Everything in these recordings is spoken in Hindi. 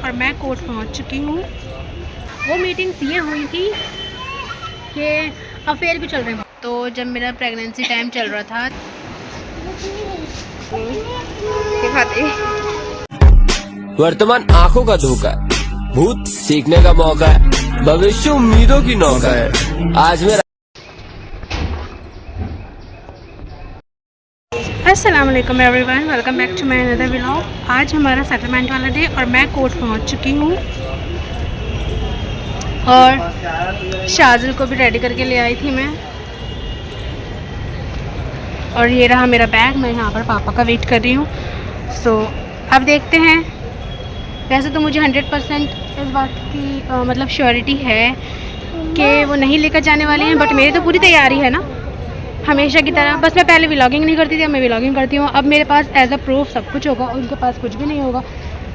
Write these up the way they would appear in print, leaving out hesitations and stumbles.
और मैं कोर्ट पहुंच चुकी हूँ। वो मीटिंग्स ये हुई थी कि अफेयर भी चल रहे हैं। तो जब मेरा प्रेगनेंसी टाइम चल रहा था वर्तमान आंखों का धोखा है, भूत सीखने का मौका है, भविष्य उम्मीदों की नौका है। आज मेरा अस्सलाम वालेकुम everyone, welcome back to my another vlog. आज हमारा सेटलमेंट वाला डे और मैं कोर्ट पहुंच चुकी हूँ और शाजिल को भी रेडी करके ले आई थी मैं। और ये रहा मेरा बैग, मैं यहाँ पर पापा का वेट कर रही हूँ। सो अब देखते हैं। वैसे तो मुझे 100% इस बात की मतलब श्योरिटी है कि वो नहीं लेकर जाने वाले हैं, बट मेरी तो पूरी तैयारी है ना, हमेशा की तरह। बस मैं पहले व्लॉगिंग नहीं करती थी, अब मैं व्लॉगिंग करती हूँ। अब मेरे पास एज अ प्रूफ सब कुछ होगा, उनके पास कुछ भी नहीं होगा।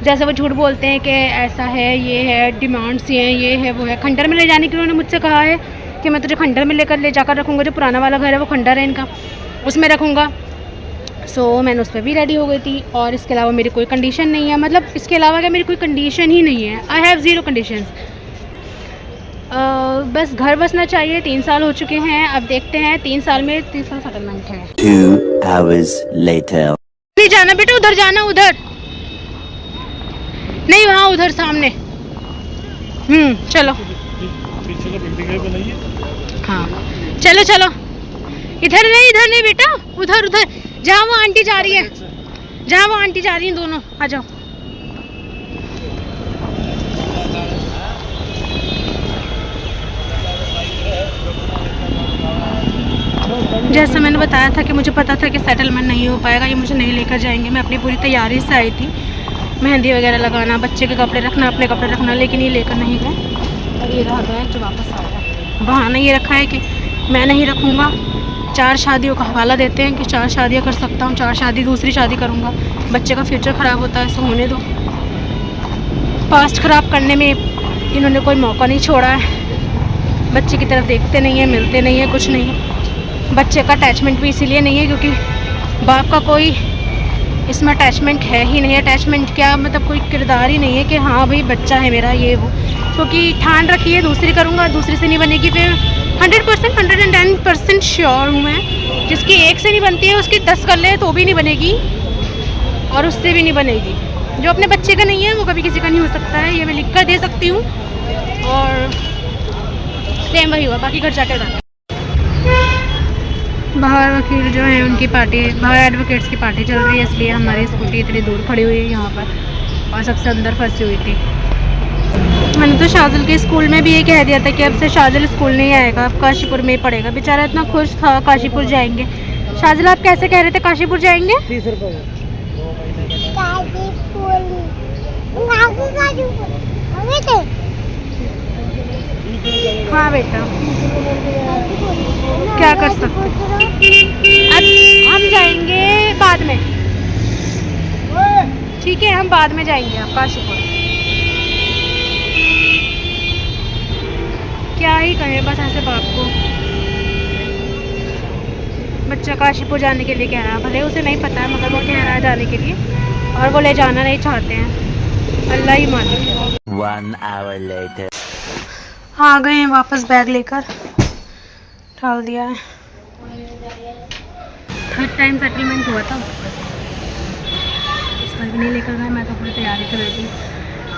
जैसे वो झूठ बोलते हैं कि ऐसा है, ये है, डिमांड्स ये हैं, ये है, वो है। खंडर में ले जाने के लिए उन्होंने मुझसे कहा है कि मैं तुझे खंडर में ले जाकर रखूँगा। जो पुराना वाला घर है वो खंडर है इनका, उसमें रखूँगा। सो मैंने उस पर भी रेडी हो गई थी। और इसके अलावा मेरी कोई कंडीशन नहीं है, मतलब इसके अलावा क्या मेरी कोई कंडीशन ही नहीं है। I have zero conditions. बस घर बसना चाहिए। 3 साल हो चुके हैं, अब देखते हैं 3 साल में 3 साल सेटलमेंट है। 2 hours later नहीं जाना बेटा, उधर जाना, उधर नहीं, वहाँ उधर सामने। चलो हाँ चलो चलो। इधर नहीं बेटा, उधर उधर जहाँ वो आंटी जा रही है, जहाँ वो आंटी जा रही है, दोनों आ जाओ। जैसा मैंने बताया था कि मुझे पता था कि सेटलमेंट नहीं हो पाएगा, ये मुझे नहीं लेकर जाएंगे। मैं अपनी पूरी तैयारी से आई थी, मेहंदी वगैरह लगाना, बच्चे के कपड़े रखना, अपने कपड़े रखना, लेकिन ये लेकर नहीं गए। और ये रहा बैग जो वापस आ गया। बहाना ये रखा है कि मैं नहीं रखूँगा। 4 शादियों का हवाला देते हैं कि 4 शादियाँ कर सकता हूँ, 4 शादी, दूसरी शादी करूँगा। बच्चे का फ्यूचर ख़राब होता है, सो होने दो। पास्ट ख़राब करने में इन्होंने कोई मौका नहीं छोड़ा है। बच्चे की तरफ देखते नहीं हैं, मिलते नहीं हैं, कुछ नहीं। बच्चे का अटैचमेंट भी इसीलिए नहीं है क्योंकि बाप का कोई इसमें अटैचमेंट है ही नहीं। अटैचमेंट क्या, मतलब कोई किरदार ही नहीं है कि हाँ भाई बच्चा है मेरा, ये वो। क्योंकि ठान रखी है दूसरी करूँगा, दूसरी से नहीं बनेगी। फिर 100% 110% श्योर हूँ मैं, जिसकी एक से नहीं बनती है उसकी 10 कर ले तो भी नहीं बनेगी, और उससे भी नहीं बनेगी। जो अपने बच्चे का नहीं है वो कभी किसी का नहीं हो सकता है, ये मैं लिख कर दे सकती हूँ। और सेम वही हुआ, बाकी घर जाकर बताते हैं। बाहर वकील जो है उनकी पार्टी, बाहर एडवोकेट्स की पार्टी चल रही है, इसलिए हमारी स्कूटी इतनी दूर खड़ी हुई है यहाँ पर और सबसे अंदर फंसी हुई थी। मैंने तो शाजिल के स्कूल में भी ये कह दिया था कि अब से शाजिल स्कूल नहीं आएगा, अब काशीपुर में ही पढ़ेगा। बेचारा इतना खुश था, काशीपुर जाएंगे। शाजिल आप कैसे कह रहे थे काशीपुर जाएंगे? 30 रुपये हाँ बेटा, क्या कर सकते। अब हम जाएंगे बाद में, ठीक है, हम बाद में जाएंगे आप काशीपुर। क्या ही कहें बस ऐसे बाप को। बच्चा काशीपुर जाने के लिए कह रहा है, भले उसे नहीं पता है मगर वो कह रहा है जाने के लिए, और वो ले जाना नहीं चाहते हैं। अल्लाह ही मालिक है। 1 hour later आ गए हैं वापस, बैग लेकर डाल दिया है। थर्ड टाइम सेटलमेंट हुआ था, इस बार भी नहीं लेकर गए। मैं तो पूरी तैयारी कर रही थी,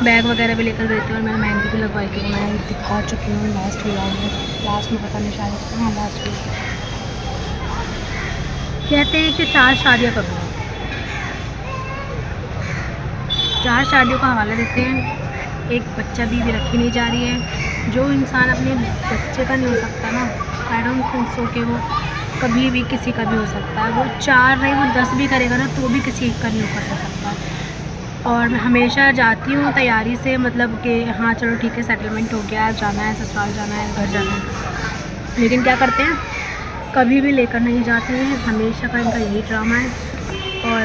बैग वगैरह भी लेकर गई थी, और मैंने मेहंदी भी लगवाई थी। मैं दिखा चुकी हूँ लास्ट व्लॉग में, लास्ट में पता नहीं शायद, हाँ लास्ट में। कहते हैं कि 4 शादियाँ करूँगा, 4 शादियों का हवाला देते हैं। एक बच्चा भी रखी नहीं जा रही है। जो इंसान अपने बच्चे का नहीं हो सकता ना, आई डोंट थिंक सो कि वो कभी भी किसी का भी हो सकता है। वो 4 नहीं, वो 10 भी करेगा ना तो भी किसी एक का नहीं कर सकता है। और मैं हमेशा जाती हूँ तैयारी से, मतलब कि हाँ चलो ठीक है सेटलमेंट हो गया, जाना है ससुराल, जाना है घर जाना है। लेकिन क्या करते हैं, कभी भी लेकर नहीं जाते हैं। हमेशा का इनका यही ड्रामा है। और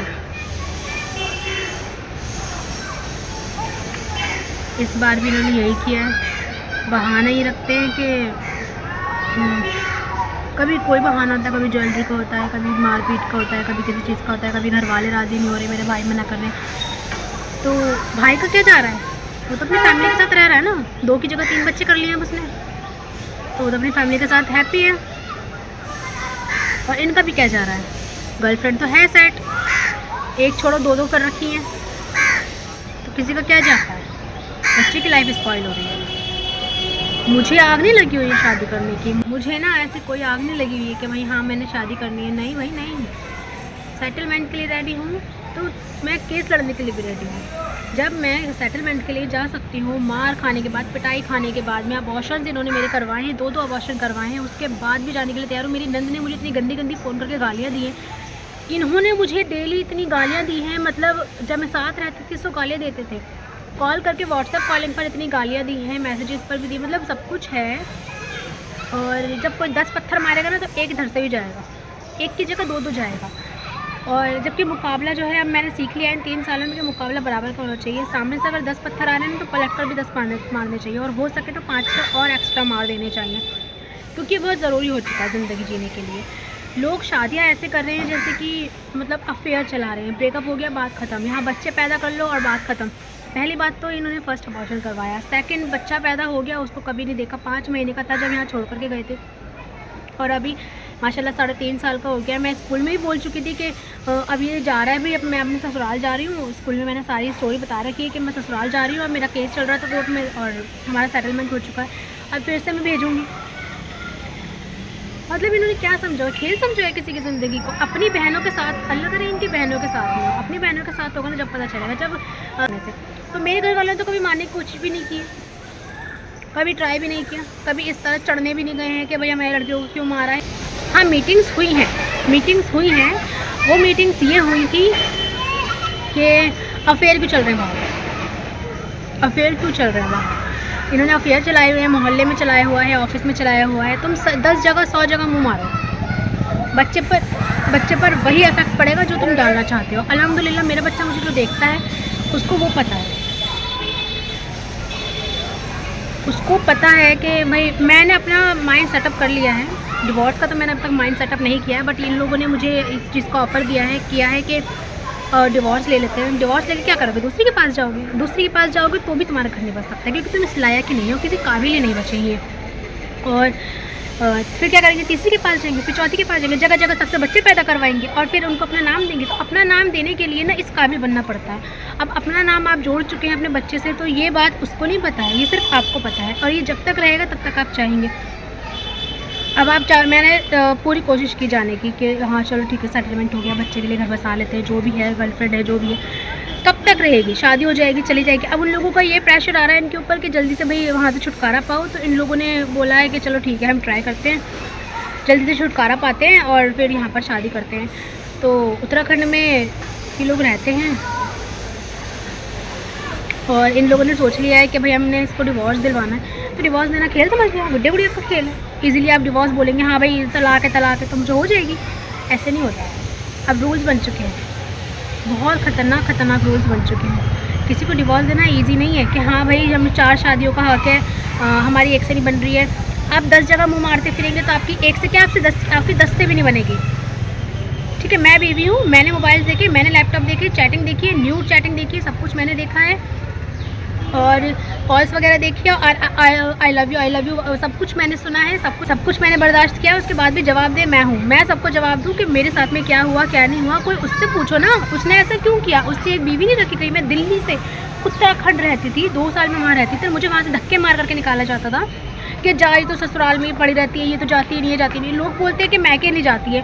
इस बार भी इन्होंने यही किया है। बहाना ही रखते हैं कि कभी कोई बहाना होता है, कभी ज्वेलरी का होता है, कभी मारपीट का होता है, कभी किसी चीज़ का होता है, कभी घर वाले राज़ी नहीं हो रहे, मेरे भाई मना कर रहे हैं। तो भाई का क्या जा रहा है, वो तो अपनी फैमिली के साथ रह रहा है ना, 2 की जगह 3 बच्चे कर लिए हैं उसने, तो वो तो अपनी फैमिली के साथ हैप्पी है। और इनका भी क्या जा रहा है, गर्लफ्रेंड तो है सेट, एक छोड़ो 2 कर रखी हैं, तो किसी का क्या जाता है, बच्चे की लाइफ स्पॉइल हो रही है। मुझे आग नहीं लगी हुई है शादी करने की, मुझे ना ऐसे कोई आग नहीं लगी हुई है कि भाई हाँ मैंने शादी करनी है, नहीं भाई नहीं, सेटलमेंट के लिए रेडी हूँ तो मैं केस लड़ने के लिए भी रेडी हूँ। जब मैं सेटलमेंट के लिए जा सकती हूँ, मार खाने के बाद, पिटाई खाने के बाद में, अबॉर्शन इन्होंने मेरे करवाए हैं, 2 अबॉर्शन करवाए हैं, उसके बाद भी जाने के लिए तैयार हूँ। मेरी नंद ने मुझे इतनी गंदी गंदी फ़ोन करके गालियाँ दी हैं, इन्होंने मुझे डेली इतनी गालियाँ दी हैं, मतलब जब मैं साथ रहती थी तो गालियाँ देते थे, कॉल करके व्हाट्सएप कॉलिंग पर इतनी गालियाँ दी हैं, मैसेजेस पर भी दी, मतलब सब कुछ है। और जब कोई 10 पत्थर मारेगा ना तो एक इधर से भी जाएगा, एक की जगह 2 जाएगा। और जबकि मुकाबला जो है अब मैंने सीख लिया है इन 3 सालों में कि मुकाबला बराबर का होना चाहिए। सामने से अगर 10 पत्थर आ रहे हैं तो पलट कर भी 10 मारने चाहिए, और हो सके तो 5 और एक्स्ट्रा मार देने चाहिए, क्योंकि बहुत ज़रूरी हो चुका है ज़िंदगी जीने के लिए। लोग शादियाँ ऐसे कर रहे हैं जैसे कि मतलब अफेयर चला रहे हैं, ब्रेकअप हो गया बात ख़त्म, यहाँ बच्चे पैदा कर लो और बात ख़त्म। पहली बात तो इन्होंने फर्स्ट अबॉर्शन करवाया, सेकंड बच्चा पैदा हो गया, उसको कभी नहीं देखा, 5 महीने का था जब यहाँ छोड़ करके गए थे, और अभी माशाल्लाह 3.5 साल का हो गया। मैं स्कूल में ही बोल चुकी थी कि अब ये जा रहा है भाई, अब मैं अपने ससुराल जा रही हूँ। स्कूल में मैंने सारी स्टोरी बता रखी है कि मैं ससुराल जा रही हूँ, और मेरा केस चल रहा था कोर्ट में और हमारा सेटलमेंट हो चुका है, अब फिर से मैं भेजूँगी। मतलब इन्होंने क्या समझा, खेल समझा है किसी की ज़िंदगी को। अपनी बहनों के साथ, अल्लाह करे इनकी बहनों के साथ नहीं हो, अपनी बहनों के साथ होगा ना जब पता चलेगा, जब तो मेरे घर वालों ने तो कभी मारने की कोशिश भी नहीं की, कभी ट्राई भी नहीं किया, कभी इस तरह चढ़ने भी नहीं गए हैं कि भैया मेरे लड़कियों को क्यों मारा है। हाँ मीटिंग्स हुई हैं, वो मीटिंग्स ये हुई थी कि अफेयर क्यों चल रहे हैं वहाँ, अफेयर क्यों चल रहे हैं वहाँ, इन्होंने अफेयर चलाए हुए हैं, मोहल्ले में चलाया हुआ है, ऑफिस में चलाया हुआ है। तुम 10 जगह 100 जगह मुँह मारो, बच्चे पर वही इफेक्ट पड़ेगा जो तुम डालना चाहते हो। अल्हम्दुलिल्लाह मेरा बच्चा मुझे जो देखता है उसको वो पता है, उसको पता है कि भाई मैंने अपना माइंड सेटअप कर लिया है। डिवोर्स का तो मैंने अब तक माइंड सेटअप नहीं किया है, बट इन लोगों ने मुझे इस चीज़ का ऑफ़र किया है कि डिवोर्स ले लेते हैं। डिवोर्स लेके क्या करोगे, दूसरी के पास जाओगे तो भी तुम्हारा घर नहीं बच सकता, क्योंकि तुम इस लायक ही नहीं हो, किसी काबिल ही नहीं बचेंगे। और फिर क्या करेंगे, तीसरी के पास जाएंगे, फिर चौथी के पास जाएंगे, जगह जगह सबसे बच्चे पैदा करवाएंगे, और फिर उनको अपना नाम देंगे। तो अपना नाम देने के लिए ना इस काबिल बनना पड़ता है। अब अपना नाम आप जोड़ चुके हैं अपने बच्चे से, तो ये बात उसको नहीं पता है, ये सिर्फ आपको पता है, और ये जब तक रहेगा तब तक आप चाहेंगे। अब मैंने पूरी कोशिश की जाने की कि हाँ चलो ठीक है, सेटलमेंट हो गया, बच्चे के लिए घर बसा लेते हैं, जो भी है गर्लफ्रेंड है जो भी है, कब तक रहेगी, शादी हो जाएगी चली जाएगी। अब उन लोगों का ये प्रेशर आ रहा है इनके ऊपर कि जल्दी से भाई वहाँ से छुटकारा पाओ, तो इन लोगों ने बोला है कि चलो ठीक है हम ट्राई करते हैं, जल्दी से छुटकारा पाते हैं और फिर यहाँ पर शादी करते हैं। तो उत्तराखंड में ये लोग रहते हैं, और इन लोगों ने सोच लिया है कि भाई हमने इसको डिवोर्स दिलवाना है। तो डिवोर्स देना खेल समझ लिया, गुड्डे गुड़िया का खेल है। इजीली आप डिवोर्स बोलेंगे हाँ भाई तलाक है तो मुझे हो जाएगी, ऐसे नहीं होता है। अब रूल्स बन चुके हैं, बहुत ख़तरनाक रूल्स बन चुके हैं। किसी को डिवोर्स देना ईजी नहीं है कि हाँ भाई हम 4 शादियों का हक है, हमारी एक से नहीं बन रही है। आप 10 जगह मुँह मारते फिरेंगे तो आपकी एक से क्या आपकी 10 से भी नहीं बनेगी। ठीक है, मैं बीवी हूँ, मैंने मोबाइल देखे, मैंने लैपटॉप देखे, चैटिंग देखी है, न्यूड चैटिंग देखी है, सब कुछ मैंने देखा है, और कॉल्स वगैरह देखी है, और आई लव यू सब कुछ मैंने सुना है, सब कुछ मैंने बर्दाश्त किया। उसके बाद भी जवाब दे मैं हूँ, मैं सबको जवाब दूँ कि मेरे साथ में क्या हुआ क्या नहीं हुआ। कोई उससे पूछो ना, उसने ऐसा क्यों किया। उससे एक बीवी नहीं रखी गई। मैं दिल्ली से उत्तराखंड रहती थी, 2 साल में वहाँ रहती थी, मुझे वहाँ से धक्के मार करके निकाला जाता था कि जाए तो ससुराल में ही पड़ी रहती है, ये तो जाती ही नहीं है, जाती नहीं। लोग बोलते हैं कि मैके नहीं जाती है,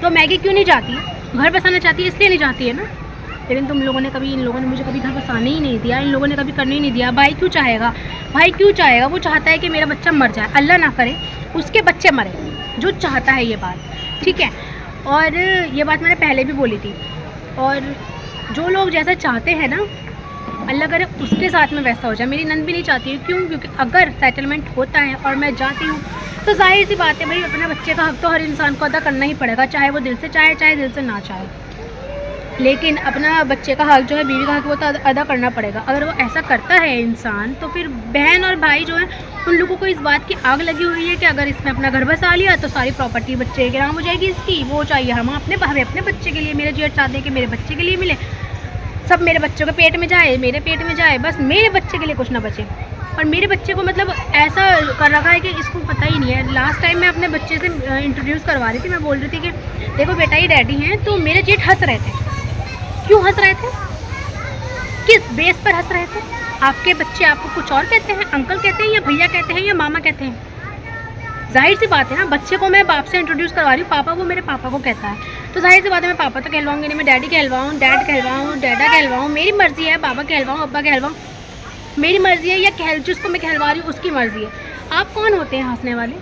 तो मैके क्यों नहीं जाती है, घर बसाना चाहती है इसलिए नहीं जाती है ना। लेकिन इन लोगों ने मुझे कभी घर बसाने ही नहीं दिया, इन लोगों ने कभी करने ही नहीं दिया। भाई क्यों चाहेगा, वो चाहता है कि मेरा बच्चा मर जाए, अल्लाह ना करे उसके बच्चे मरे, जो चाहता है ये बात, ठीक है। और ये बात मैंने पहले भी बोली थी, और जो लोग जैसा चाहते हैं ना, अल्लाह करे उसके साथ में वैसा हो जाए। मेरी नंद भी नहीं चाहती है, क्यों, क्योंकि अगर सेटलमेंट होता है और मैं जाती हूँ तो जाहिर सी बात है भाई, अपने बच्चे का हक तो हर इंसान को अदा करना ही पड़ेगा, चाहे वो दिल से चाहे चाहे दिल से ना चाहे। लेकिन अपना बच्चे का हक जो है, बीवी का हक, वो तो अदा करना पड़ेगा। अगर वो ऐसा करता है इंसान, तो फिर बहन और भाई जो है उन लोगों को इस बात की आग लगी हुई है कि अगर इसने अपना घर बसा लिया तो सारी प्रॉपर्टी बच्चे के नाम हो जाएगी इसकी, वो चाहिए हम अपने बच्चे के लिए, मेरे जेठ चाहते हैं कि मेरे बच्चे के लिए मिले। सब मेरे बच्चों के पेट में जाए, मेरे पेट में जाए, बस मेरे बच्चे के लिए कुछ ना बचे। और मेरे बच्चे को मतलब ऐसा कर रखा है कि इसको पता ही नहीं है। लास्ट टाइम मैं अपने बच्चे से इंट्रोड्यूस करवा रही थी, मैं बोल रही थी कि देखो बेटा ये डैडी हैं, तो मेरे जेठ हंस रहे थे। क्यों हंस रहे थे? किस बेस पर हंस रहे थे? आपके बच्चे आपको कुछ और कहते हैं, अंकल कहते हैं या भैया कहते हैं या मामा कहते हैं? जाहिर सी बात है ना, बच्चे को मैं बाप से इंट्रोड्यूस करवा रही हूँ, पापा वो मेरे पापा को कहता है, तो जाहिर सी बात है मैं पापा तो कहलवाऊंगी नहीं, मैं डैडी कहलवाऊँ, डैड कहलवाऊँ, डैडा कहलवाऊँ, मेरी मर्जी है। बाबा कहलवाऊँ, अब्बा कहलवाऊँ, मेरी मर्जी है। या जिसको मैं कहलवा रही हूँ उसकी मर्जी है। आप कौन होते हैं हंसने वाले?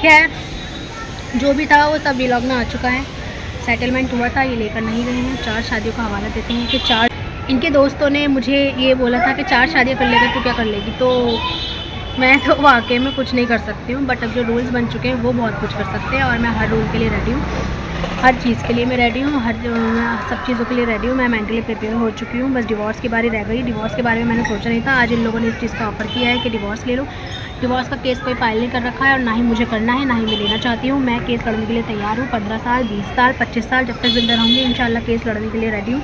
खैर जो भी था वो सब व्लॉग में आ चुका है। सेटलमेंट हुआ था, ये लेकर नहीं गए हैं। 4 शादियों का हवाला देते हैं कि 4 इनके दोस्तों ने मुझे ये बोला था कि 4 शादियाँ कर लेगा तो क्या कर लेगी, तो मैं तो वाकई में कुछ नहीं कर सकती हूँ। बट अब जो रूल्स बन चुके हैं वो बहुत कुछ कर सकते हैं और मैं हर रूल के लिए रेडी हूँ, हर चीज़ के लिए मैं रेडी हूँ, सब चीज़ों के लिए रेडी हूँ। मैं मेंटली प्रिपेयर हो चुकी हूँ, बस डिवोर्स की बारी रह गई। डिवोर्स के बारे में मैंने सोचा नहीं था, आज इन लोगों ने इस चीज़ का ऑफ़र किया है कि डिवोर्स ले लो। डिवोर्स का केस कोई फाइल नहीं कर रखा है और ना ही मुझे करना है, ना ही मैं लेना चाहती हूँ। मैं केस लड़ने के लिए तैयार हूँ। 15 साल, 20 साल, 25 साल, जब तक ज़िंदा रहूँगी इंशाल्लाह केस लड़ने के लिए रेडी हूँ।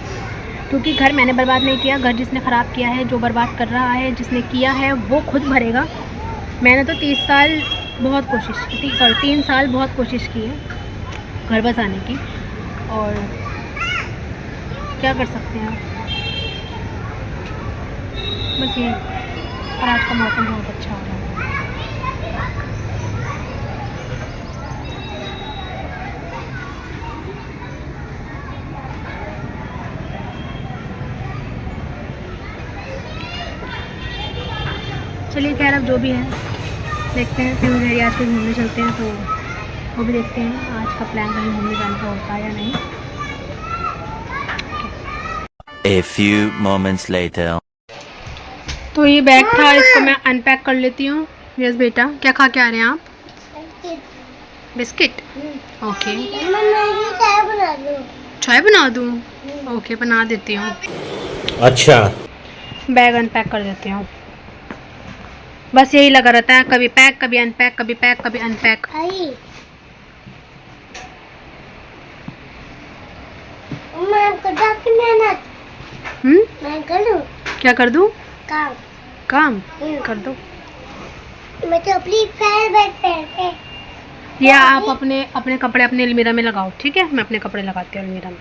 क्योंकि घर मैंने बर्बाद नहीं किया, घर जिसने ख़राब किया है, जो बर्बाद कर रहा है, जिसने किया है वो खुद भरेगा। मैंने तो 30 साल बहुत कोशिश की, 3 साल बहुत कोशिश की है घर बसाने की, और क्या कर सकते हैं बस ये। और आज का मौसम बहुत अच्छा हो रहा है। चलिए खैर अब जो भी है देखते हैं, फिर मेरी आज कहीं घूमने चलते हैं तो वो भी देखते हैं आज का प्लान कहीं घूमने जाने का होता है या नहीं। A few moments later. तो ये बैग था, इसको मैं अनपैक कर लेती हूँ। यस बेटा, क्या खा के आ रहे हैं आप? बिस्किट। ओके, चाय बना दूँ? ओके बना देती हूँ। अच्छा, बैग अनपैक कर देती हूँ। बस यही लगा रहता है, कभी पैक कभी अनपैक, कभी पैक कभी अनपैक। मैं कर दूं? क्या कर दूँ? काम कर दो। मैं तो अपनी फेवरेट पहनते। या आप अपने कपड़े अपने अलमीरा में लगाओ, ठीक है? मैं अपने कपड़े लगाती हूँ अलमीरा में।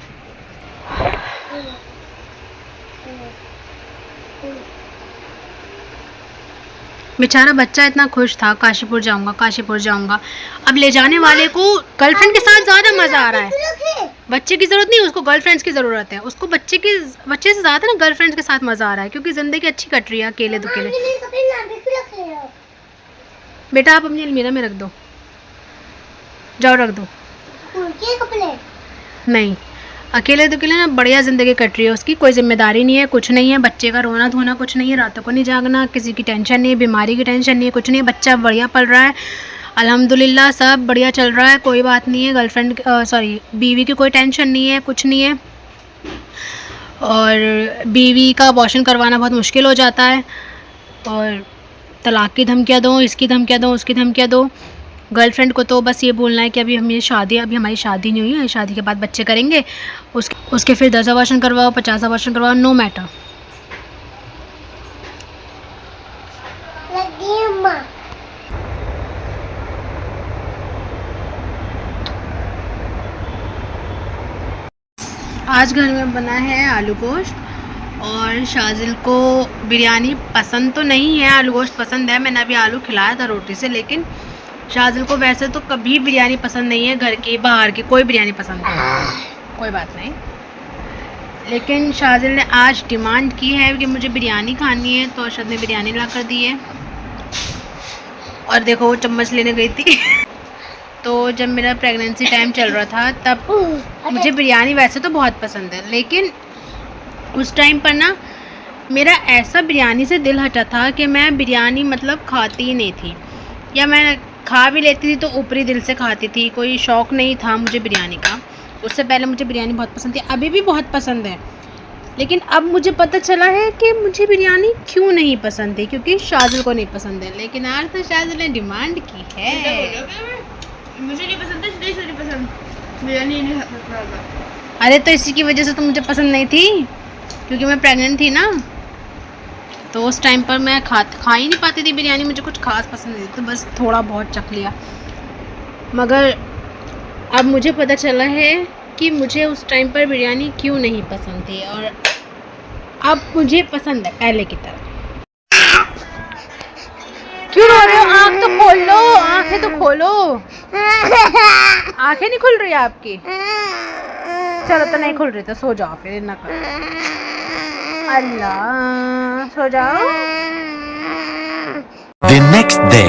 बेचारा बच्चा इतना खुश था, काशीपुर जाऊंगा काशीपुर जाऊंगा। अब ले जाने वाले को गर्लफ्रेंड के साथ ज़्यादा मज़ा आ रहा है। बच्चे की ज़रूरत नहीं, उसको गर्लफ्रेंड्स की ज़रूरत है। उसको बच्चे से ज़्यादा ना गर्लफ्रेंड्स के साथ मज़ा आ रहा है, क्योंकि ज़िंदगी अच्छी कट रही है अकेले दुकेले। बेटा आप अपनी अलमीरा में रख दो, जाओ रख दो। कपड़े नहीं, अकेले दुकेले ना बढ़िया ज़िंदगी कट रही है उसकी, कोई जिम्मेदारी नहीं है, कुछ नहीं है। बच्चे का रोना धोना कुछ नहीं है, रातों को नहीं जागना, किसी की टेंशन नहीं है, बीमारी की टेंशन नहीं है, कुछ नहीं है। बच्चा बढ़िया पल रहा है, अल्हम्दुलिल्लाह सब बढ़िया चल रहा है, कोई बात नहीं है। गर्लफ्रेंड बीवी की कोई टेंशन नहीं है, कुछ नहीं है। और बीवी का अबॉर्शन करवाना बहुत मुश्किल हो जाता है, और तलाक की धमकियाँ दो, इसकी धमकियाँ दो, उसकी धमकियाँ दो। गर्लफ्रेंड को तो बस ये बोलना है कि अभी हमारी शादी नहीं हुई है, शादी के बाद बच्चे करेंगे, उसके फिर 10 अबॉर्शन करवाओ, 50 अबॉर्शन करवाओ, नो मैटर। लगी अम्मा। आज घर में बना है आलू गोश्त, और शाजिल को बिरयानी पसंद तो नहीं है, आलू गोश्त पसंद है। मैंने अभी आलू खिलाया था रोटी से, लेकिन शाजिल को वैसे तो कभी बिरयानी पसंद नहीं है, घर की बाहर की कोई बिरयानी पसंद नहीं। कोई बात नहीं, लेकिन शाजिल ने आज डिमांड की है कि मुझे बिरयानी खानी है, तो अरशद ने बिरयानी ला कर दी है। और देखो वो चम्मच लेने गई थी तो जब मेरा प्रेगनेंसी टाइम चल रहा था तब मुझे बिरयानी वैसे तो बहुत पसंद है, लेकिन उस टाइम पर ना मेरा ऐसा बिरयानी से दिल हटा था कि मैं बिरयानी मतलब खाती ही नहीं थी, या मैं खा भी लेती थी तो ऊपरी दिल से खाती थी, कोई शौक़ नहीं था मुझे बिरयानी का। उससे पहले मुझे बिरयानी बहुत पसंद थी, अभी भी बहुत पसंद है, लेकिन अब मुझे पता चला है कि मुझे बिरयानी क्यों नहीं पसंद है, क्योंकि शाजिल को नहीं पसंद है। लेकिन आज तो शाजिल ने डिमांड की है। मुझे नहीं पसंद था, इसलिए इसे नहीं पसंद, बिरयानी नहीं खाता था। अरे तो इसी की वजह से तो मुझे पसंद नहीं थी, क्योंकि मैं प्रेग्नेंट थी ना, तो उस टाइम पर मैं खा ही नहीं पाती थी बिरयानी। मुझे कुछ खास पसंद नहीं, तो बस थोड़ा बहुत चख लिया। मगर अब मुझे पता चला है कि मुझे उस टाइम पर बिरयानी क्यों नहीं पसंद थी, और अब मुझे पसंद है पहले की तरह। क्यों रो रहे हो? आँख तो खोल लो, आँखें तो खोलो। आँखें नहीं खुल रही आपकी? चलो तो नहीं खुल रही तो सो जाओ फिर, ना करो। अल्लाह, सो जाओ। The next day.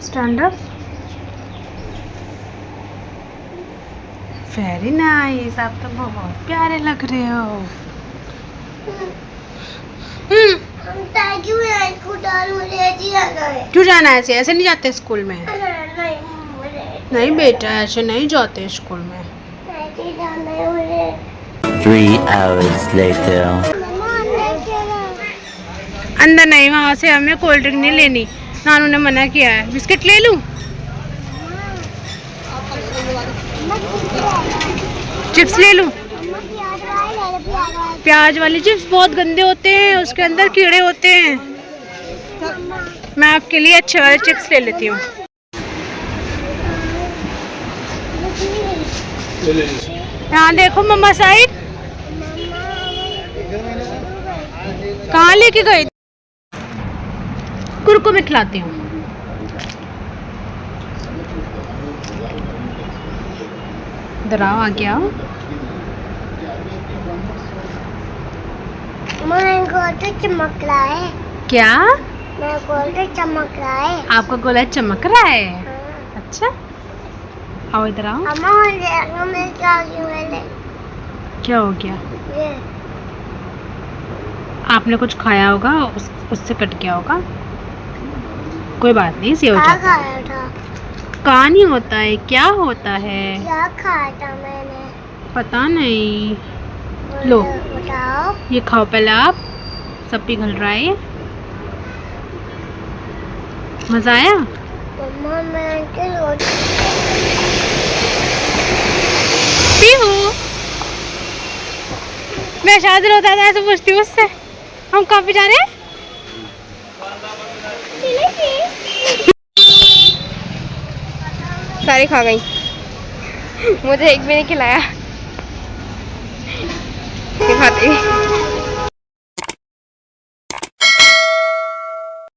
Stand up. Very nice, आप तो बहुत प्यारे लग रहे हो। थैंक यू यार, इसको डाल, मुझे ऐसे जाना है। क्यों जाना है? ऐसे नहीं जाते स्कूल में। नहीं, मुझे नहीं बेटा, ऐसे नहीं जाते स्कूल में। ऐसे जाना है मुझे। 3 hours later. मम्मा अंदर चलो। अंदर नहीं, वहाँ से हमें कोल्ड ड्रिंक नहीं लेनी, नानू ने मना किया है। बिस्किट ले लूँ? चिप्स ले लूँ? प्याज वाली चिप्स बहुत गंदे होते हैं, उसके अंदर कीड़े होते हैं। मैं आपके लिए अच्छे वाले चिप्स ले लेती हूँ। यहाँ देखो मम्मा साइड, कहाँ लेके गए? कुरकुरे में खिलाती हूँ। इधर आओ, आगे आओ। मेरा गोल तो चमक रहा है। क्या? मेरा गोल तो चमक रहा है। आपका गोला चमक रहा है? हाँ। अच्छा, आओ इधर आओ। अम्मा मैं क्या मैंने क्या हो गया? ये आपने कुछ खाया होगा, उससे कट गया होगा। कोई बात नहीं, से हो क्या जाता है। खाया था? कहाँ नहीं होता है, क्या होता है? क्या खाया था मैंने? पता नहीं। लो। बताओ। ये खाओ पहले आप, सब पिघल रहा है ये। मज़ा आया? मम्मा मैं पीहू, मैं शादी होता था ऐसे पूछती हूँ उससे। हम कहाँ पे जा रहे हैं? सारी खा गई, मुझे एक भी नहीं खिलाया। खाती